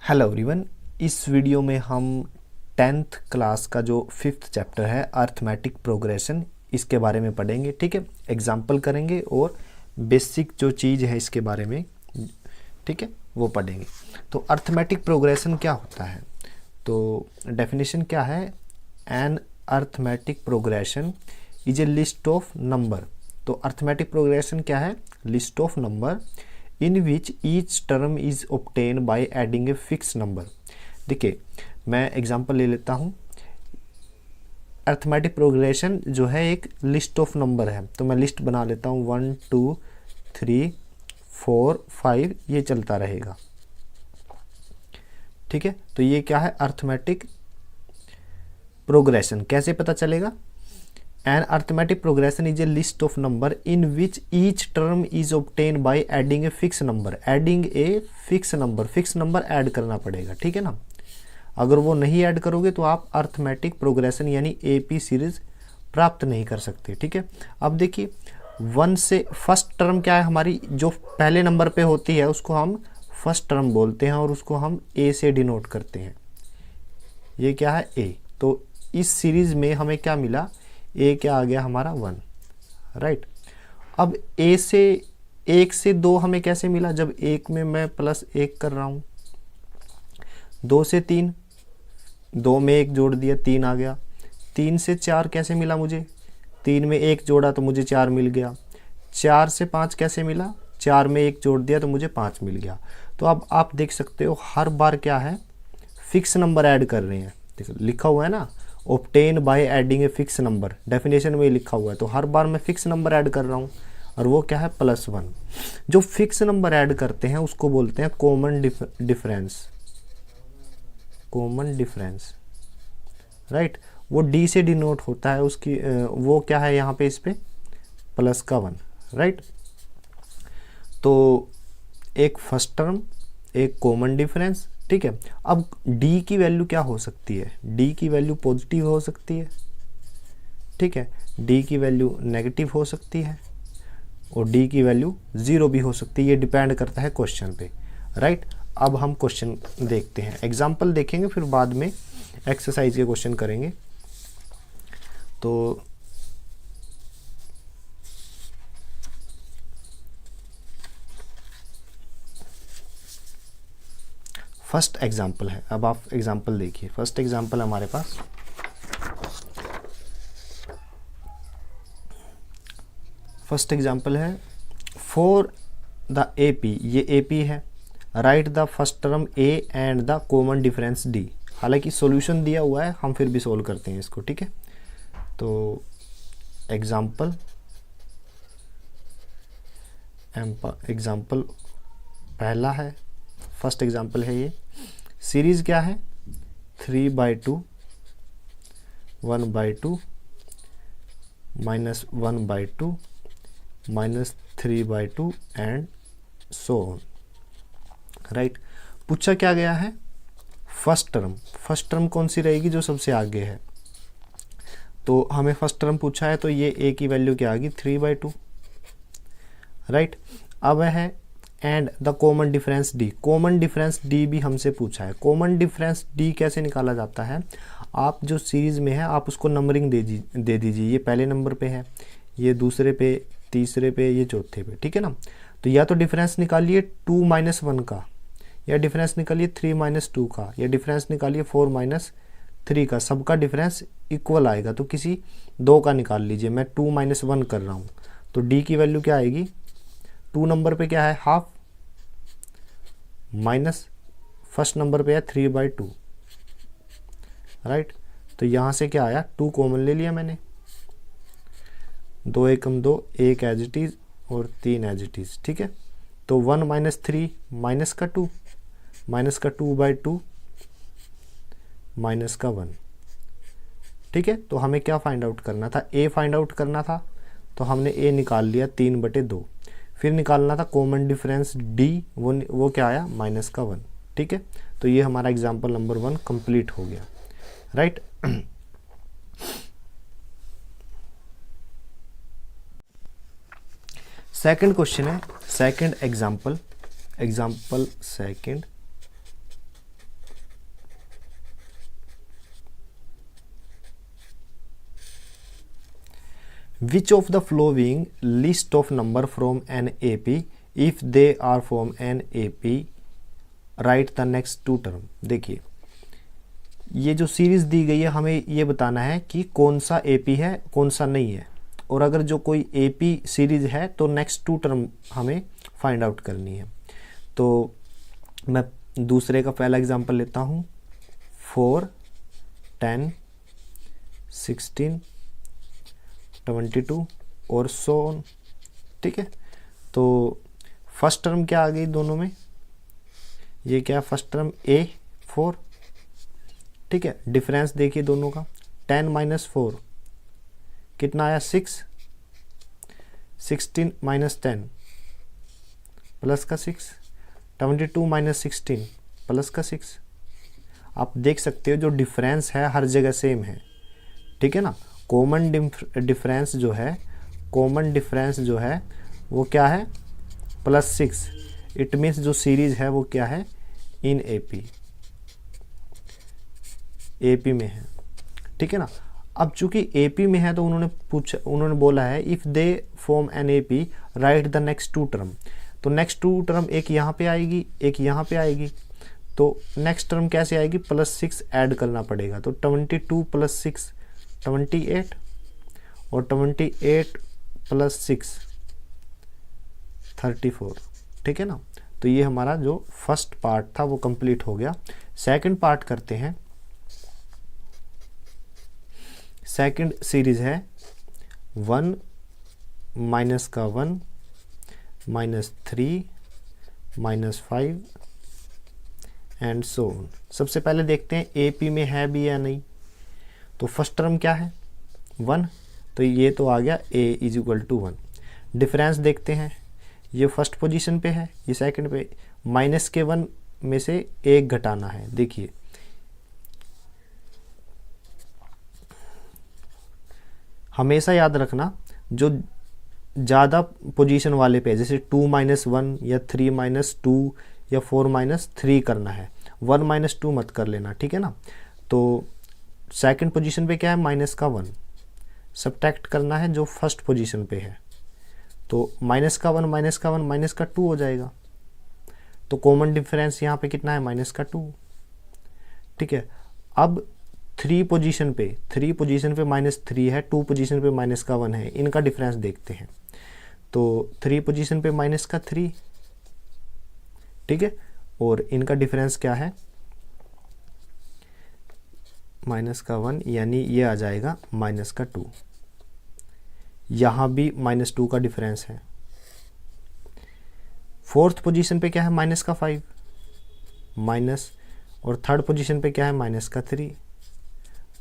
Hello everyone. इस video में हम 10th क्लास का जो 5th चैप्टर है अर्थमेटिक प्रोग्रेशन इसके बारे में पढ़ेंगे। ठीक है, एग्जाम्पल करेंगे और बेसिक जो चीज़ है इसके बारे में, ठीक है, वो पढ़ेंगे। तो अर्थमेटिक प्रोग्रेशन क्या होता है, तो डेफिनेशन क्या है, an arithmetic progression is a list of number. तो अर्थमेटिक प्रोग्रेशन क्या है, list of number in which each term is obtain by adding a fix number. देखिए मैं एग्जांपल ले लेता हूँ। अर्थमेटिक प्रोग्रेशन जो है एक लिस्ट ऑफ नंबर है, तो मैं लिस्ट बना लेता हूँ 1 2 3 4 5, ये चलता रहेगा। ठीक है, तो ये क्या है, अर्थमेटिक प्रोग्रेशन। कैसे पता चलेगा, an arithmetic progression is a list of number in which each term is obtain by adding a fix number. Adding a fix number, fix number add करना पड़ेगा। ठीक है ना, अगर वो नहीं ऐड करोगे तो आप अर्थमेटिक प्रोग्रेशन यानी एपी सीरीज प्राप्त नहीं कर सकते। ठीक है, अब देखिए 1 से फर्स्ट टर्म क्या है हमारी, जो पहले नंबर पे होती है उसको हम फर्स्ट टर्म बोलते हैं और उसको हम ए से डिनोट करते हैं। ये क्या है, ए। तो इस सीरीज में हमें क्या मिला, ए क्या आ गया हमारा 1, राइट। अब ए से 1 से 2 हमें कैसे मिला, जब 1 में मैं +1 कर रहा हूँ। 2 से 3, 2 में 1 जोड़ दिया, 3 आ गया। 3 से 4 कैसे मिला मुझे, 3 में 1 जोड़ा तो मुझे 4 मिल गया। 4 से 5 कैसे मिला, 4 में 1 जोड़ दिया तो मुझे 5 मिल गया। तो अब आप देख सकते हो हर बार क्या है, फिक्स नंबर ऐड कर रहे हैं। देखो लिखा हुआ है ना, obtain by adding a fix number, definition में लिखा हुआ है। तो हर बार मैं फिक्स नंबर ऐड कर रहा हूँ और वो क्या है +1। जो फिक्स नंबर ऐड करते हैं उसको बोलते हैं common difference, common difference, right. वो डी से डिनोट होता है, उसकी वो क्या है यहाँ पे इस पे +1, राइट। तो एक फर्स्ट टर्म, एक कॉमन डिफरेंस। ठीक है, अब d की वैल्यू क्या हो सकती है, d की वैल्यू पॉजिटिव हो सकती है, ठीक है, d की वैल्यू नेगेटिव हो सकती है और d की वैल्यू 0 भी हो सकती है। ये डिपेंड करता है क्वेश्चन पे, राइट। अब हम क्वेश्चन देखते हैं, एग्जाम्पल देखेंगे, फिर बाद में एक्सरसाइज के क्वेश्चन करेंगे। तो फर्स्ट एग्जाम्पल है, अब आप एग्जाम्पल देखिए। फर्स्ट एग्जाम्पल हमारे पास फर्स्ट एग्जाम्पल है फॉर द एपी, ये एपी है। Right the first term A and the common difference D. हालांकि सॉल्यूशन दिया हुआ है, हम फिर भी सोल्व करते हैं इसको। ठीक है, तो एग्जाम्पल पहला है, फर्स्ट एग्जाम्पल है ये। सीरीज क्या है, 3/2, 1/2, -1/2, -3/2 एंड सो ऑन, राइट। पूछा क्या गया है, फर्स्ट टर्म। फर्स्ट टर्म कौन सी रहेगी, जो सबसे आगे है। तो हमें फर्स्ट टर्म पूछा है, तो ये ए की वैल्यू क्या आ गई 3/2, राइट। अब है and the common difference D. Common difference D भी हमसे पूछा है। कॉमन डिफरेंस डी कैसे निकाला जाता है, आप जो सीरीज में है आप उसको नंबरिंग दे दीजिए। ये पहले नंबर पे है, ये दूसरे पे, तीसरे पे, ये चौथे पे। ठीक है ना, तो या तो डिफरेंस निकालिए 2 - 1 का, या डिफरेंस निकालिए 3 - 2 का, या डिफरेंस निकालिए 4 - 3 का। सबका डिफरेंस इक्वल आएगा, तो किसी दो का निकाल लीजिए। मैं 2 - 1 कर रहा हूँ, तो डी की वैल्यू क्या आएगी, 2 नंबर पे क्या है हाफ, माइनस फर्स्ट नंबर पे है 3/2, राइट। तो यहाँ से क्या आया, 2 कॉमन ले लिया मैंने, 2 एकम 2, 1 एज इट इज और 3 एज इट इज। ठीक है, तो 1 - 3 माइनस का 2, माइनस का 2/2, माइनस का 1। ठीक है, तो हमें क्या फाइंड आउट करना था, ए फाइंड आउट करना था, तो हमने ए निकाल लिया 3/2। फिर निकालना था कॉमन डिफरेंस डी, वो क्या आया -1। ठीक है, तो ये हमारा एग्जाम्पल नंबर 1 कंप्लीट हो गया, राइट। सेकंड क्वेश्चन है, second example second which of the following list of number from an A P, if they are from an A P write the next two term. देखिए ये जो series दी गई है हमें ये बताना है कि कौन सा ए पी है कौन सा नहीं है, और अगर जो कोई ए पी सीरीज है तो नेक्स्ट टू टर्म हमें फाइंड आउट करनी है। तो मैं दूसरे का पहला एग्जांपल लेता हूँ, 4, 10, 16, 22 और सो ऑन। ठीक है, तो फर्स्ट टर्म क्या आ गई दोनों में, ये क्या फर्स्ट टर्म A 4। ठीक है, डिफरेंस देखिए दोनों का, 10 - 4 कितना आया 6, 16 - 10 प्लस का 6, 22 - 16 प्लस का 6। आप देख सकते हो जो डिफरेंस है हर जगह सेम है। ठीक है ना, कॉमन डिफरेंस जो है, कॉमन डिफरेंस जो है वो क्या है +6। इट मीन्स जो सीरीज है वो क्या है इन एपी में है। ठीक है ना, अब चूंकि एपी में है तो उन्होंने बोला है if they form an AP write the next two term. तो नेक्स्ट टू टर्म एक यहाँ पे आएगी एक यहाँ पे आएगी, तो नेक्स्ट टर्म कैसे आएगी, +6 ऐड करना पड़ेगा। तो 22 + 6 28 और 28 + 6 34। ठीक है ना, तो ये हमारा जो फर्स्ट पार्ट था वो कंप्लीट हो गया। सेकंड पार्ट करते हैं। सेकंड सीरीज है 1 -1 -3 -5 एंड सो ऑन। सबसे पहले देखते हैं एपी में है भी या नहीं। तो फर्स्ट टर्म क्या है 1, तो ये तो आ गया a = 1। डिफरेंस देखते हैं, ये फर्स्ट पोजीशन पे है ये सेकंड पे, -1 में से 1 घटाना है। देखिए हमेशा याद रखना जो ज़्यादा पोजीशन वाले पे, जैसे 2 - 1 या 3 - 2 या 4 - 3 करना है, 1 - 2 मत कर लेना। ठीक है ना, तो सेकंड पोजीशन पे क्या है -1 सब्ट्रैक्ट करना है जो फर्स्ट पोजीशन पे है, तो -1 -2 हो जाएगा। तो कॉमन डिफरेंस यहाँ पे कितना है -2। ठीक है, अब 3 पोजीशन पे -3 है, 2 पोजीशन पे -1 है, इनका डिफरेंस देखते हैं। तो 3 पोजीशन पे -3। ठीक है, और इनका डिफरेंस क्या है -1, यानी ये आ जाएगा -2। यहाँ भी -2 का डिफरेंस है। फोर्थ पोजीशन पे क्या है -5 माइनस, और थर्ड पोजीशन पे क्या है -3।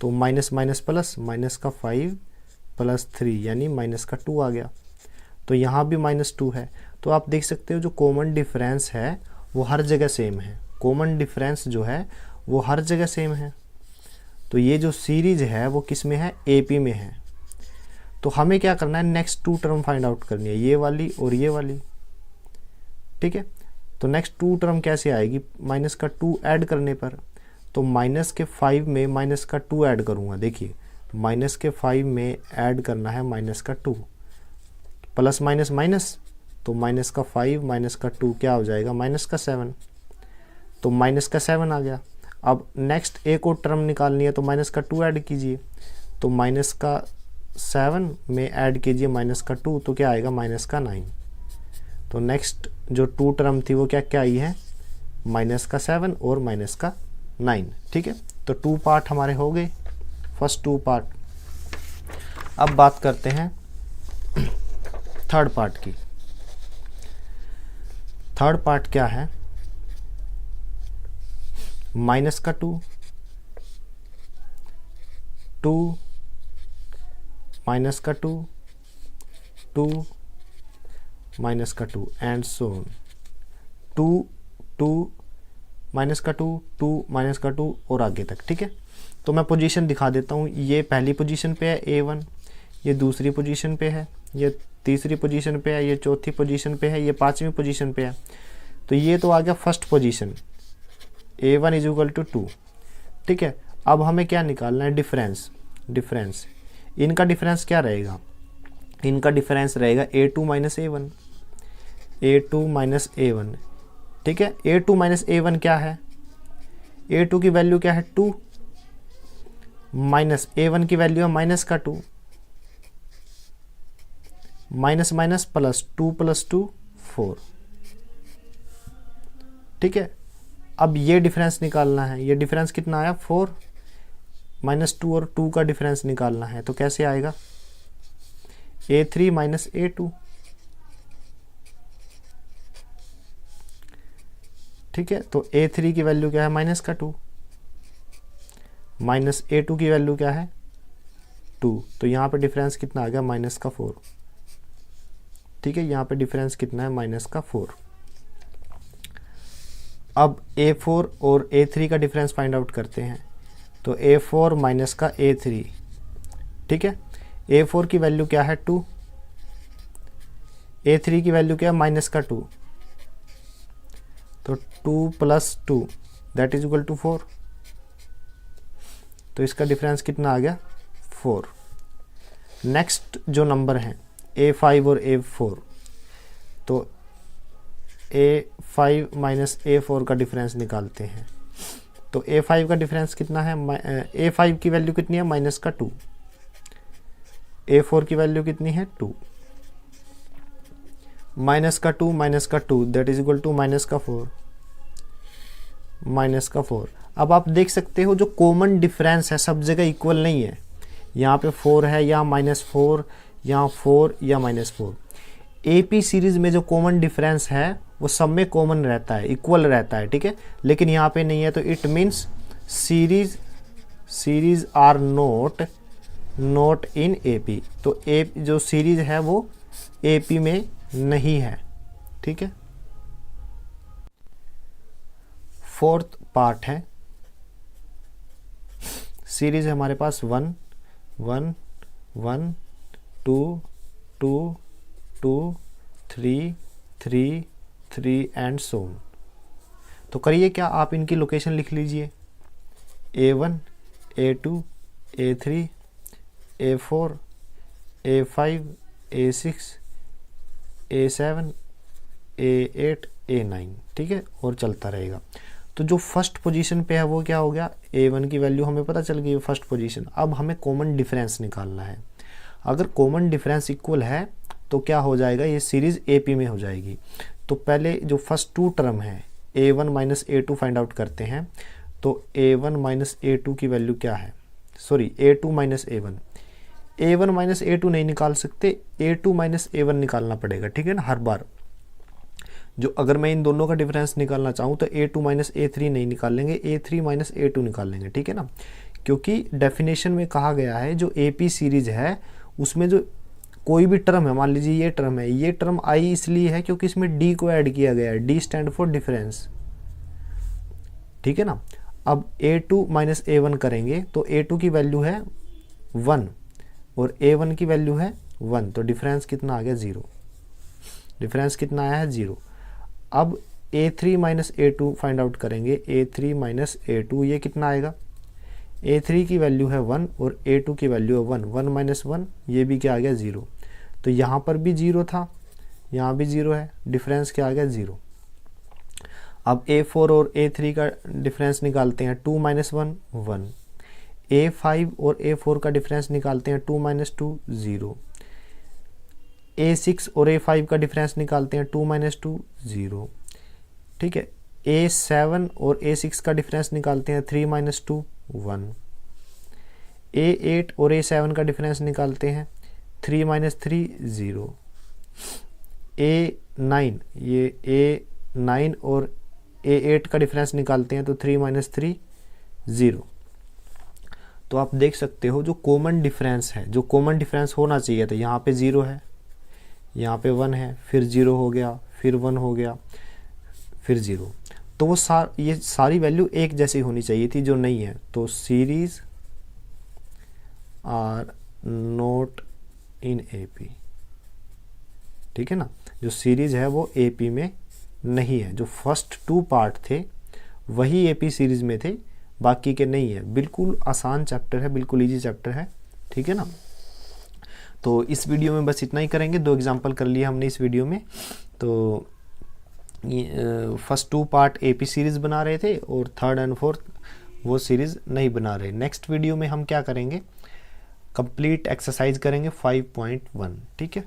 तो माइनस माइनस प्लस, -5 + 3 यानी -2 आ गया। तो यहाँ भी -2 है। तो आप देख सकते हो जो कॉमन डिफरेंस है वो हर जगह सेम है। कॉमन डिफरेंस जो है वो हर जगह सेम है। तो ये जो सीरीज है वो किस में है, एपी में है। तो हमें क्या करना है, next two term find out करनी है, ये वाली और ये वाली। ठीक है, तो नेक्स्ट टू टर्म कैसे आएगी, -2 ऐड करने पर। तो -5 में -2 ऐड करूँगा। देखिए -5 में ऐड करना है -2, प्लस माइनस माइनस, तो -5 -2 क्या हो जाएगा, -7। तो -7 आ गया। अब नेक्स्ट एक और टर्म निकालनी है तो -2 ऐड कीजिए, तो -7 में ऐड कीजिए -2, तो क्या आएगा -9। तो नेक्स्ट जो टू टर्म थी वो क्या क्या आई है, -7 और -9। ठीक है, तो 2 पार्ट हमारे हो गए, फर्स्ट 2 पार्ट। अब बात करते हैं थर्ड पार्ट की। थर्ड पार्ट क्या है, -2, 2 -2, 2 -2 एंड सो ऑन। 2 2 -2 2 -2 और आगे तक। ठीक है, तो मैं पोजीशन दिखा देता हूँ। ये पहली पोजीशन पे है A1, ये दूसरी पोजीशन पे है, ये तीसरी पोजीशन पे है, ये चौथी पोजीशन पे है, ये पांचवी पोजीशन पे है। तो ये तो आ गया फर्स्ट पोजीशन, A1 = 2। ठीक है, अब हमें क्या निकालना है, डिफरेंस। इनका डिफरेंस क्या रहेगा, इनका डिफरेंस रहेगा A2 minus A1, A2 minus A1, ठीक है। A2 माइनस A1 क्या है, A2 की वैल्यू क्या है 2, माइनस A1 की वैल्यू है माइनस का 2, माइनस माइनस प्लस 2 प्लस 2 4, ठीक है। अब ये डिफरेंस निकालना है, ये डिफरेंस कितना आया 4, माइनस 2 और 2 का डिफरेंस निकालना है, तो कैसे आएगा A3 माइनस A2, ठीक है। तो A3 की वैल्यू क्या है माइनस का 2, माइनस A2 की वैल्यू क्या है 2, तो यहाँ पे डिफरेंस कितना आ गया माइनस का 4, ठीक है। यहाँ पे डिफरेंस कितना है माइनस का 4। अब A4 और A3 का डिफरेंस फाइंड आउट करते हैं, तो A4 माइनस का A3, ठीक है। A4 की वैल्यू क्या है 2, A3 की वैल्यू क्या है माइनस का 2, तो 2 plus 2 that is equal to 4, तो इसका डिफरेंस कितना आ गया 4। नेक्स्ट जो नंबर हैं A5 और A4, तो A5 माइनस A4 का डिफरेंस निकालते हैं, तो A5 का डिफरेंस कितना है, A5 की वैल्यू कितनी है माइनस का 2, A4 की वैल्यू कितनी है 2, माइनस का 2 that is equal to minus का 4, माइनस का 4। अब आप देख सकते हो जो कॉमन डिफरेंस है सब जगह इक्वल नहीं है, यहाँ पे 4 है, यहाँ -4, यहाँ 4 या -4। AP सीरीज में जो कॉमन डिफरेंस है वो सब में कॉमन रहता है, इक्वल रहता है, ठीक है। लेकिन यहाँ पे नहीं है, तो it means series are not in AP, तो जो सीरीज है वो AP में नहीं है, ठीक है। फोर्थ पार्ट है, सीरीज है हमारे पास 1 1 1 2 2 2 3 3 3 एंड सो ऑन। तो करिए क्या, आप इनकी लोकेशन लिख लीजिए, A1 A2 A3 A4 A5 A6 A7 A8 A9, ठीक है, और चलता रहेगा। तो जो फर्स्ट पोजीशन पे है वो क्या हो गया, A1 की वैल्यू हमें पता चल गई फर्स्ट पोजीशन। अब हमें कॉमन डिफरेंस निकालना है। अगर कॉमन डिफरेंस इक्वल है तो क्या हो जाएगा, ये सीरीज AP में हो जाएगी। तो पहले जो फर्स्ट 2 टर्म है A1 minus A2 find out करते हैं, तो A1 माइनस A2 की वैल्यू क्या है, sorry A2 minus A1, A1 minus A2 नहीं निकाल सकते, A2 माइनस A1 निकालना पड़ेगा, ठीक है ना। हर बार जो अगर मैं इन दोनों का डिफरेंस निकालना चाहूँ तो A2 माइनस A3 नहीं निकाल लेंगे, A3 माइनस A2 निकाल लेंगे, ठीक है ना। क्योंकि डेफिनेशन में कहा गया है जो AP सीरीज है उसमें जो कोई भी टर्म है, मान लीजिए ये टर्म है, ये टर्म आई इसलिए है क्योंकि इसमें D को ऐड किया गया है, D स्टैंड फॉर डिफरेंस, ठीक है ना। अब A2 माइनस A1 करेंगे तो A2 की वैल्यू है 1 और A1 की वैल्यू है 1, तो डिफरेंस कितना आ गया 0, डिफरेंस कितना आया है 0। अब A3 minus A2 find out करेंगे, A3 माइनस A2 ये कितना आएगा, A3 की वैल्यू है 1 और A2 की वैल्यू है 1, 1 माइनस 1 ये भी क्या आ गया 0, तो यहाँ पर भी 0 था, यहाँ भी 0 है, डिफरेंस क्या आ गया 0। अब A4 और A3 का डिफरेंस निकालते हैं, 2 माइनस 1 1, A5 और A4 का डिफरेंस निकालते हैं, 2 माइनस 2 0, A6 और A5 का डिफरेंस निकालते हैं, 2 माइनस 2 0, ठीक है। A7 और A6 का डिफरेंस निकालते हैं, 3 माइनस 2 1, A8 और A7 का डिफरेंस निकालते हैं, 3 माइनस 3 0, A9 ये A9 और A8 का डिफरेंस निकालते हैं तो 3 माइनस 3 0। तो आप देख सकते हो जो कॉमन डिफरेंस है, जो कॉमन डिफरेंस होना चाहिए था, यहाँ पे 0 है, यहाँ पे 1 है, फिर 0 हो गया, फिर 1 हो गया, फिर 0, तो वो ये सारी वैल्यू एक जैसी होनी चाहिए थी जो नहीं है। तो series are not in AP, ठीक है ना, जो सीरीज है वो AP में नहीं है। जो फर्स्ट 2 पार्ट थे वही AP सीरीज में थे, बाकी के नहीं है। बिल्कुल आसान चैप्टर है, बिल्कुल इजी चैप्टर है, ठीक है ना। तो इस वीडियो में बस इतना ही करेंगे, 2 एग्जांपल कर लिए हमने इस वीडियो में। तो फर्स्ट 2 पार्ट एपी सीरीज़ बना रहे थे और थर्ड एंड फोर्थ वो सीरीज़ नहीं बना रहे। नेक्स्ट वीडियो में हम क्या करेंगे, कंप्लीट एक्सरसाइज करेंगे 5.1, ठीक है।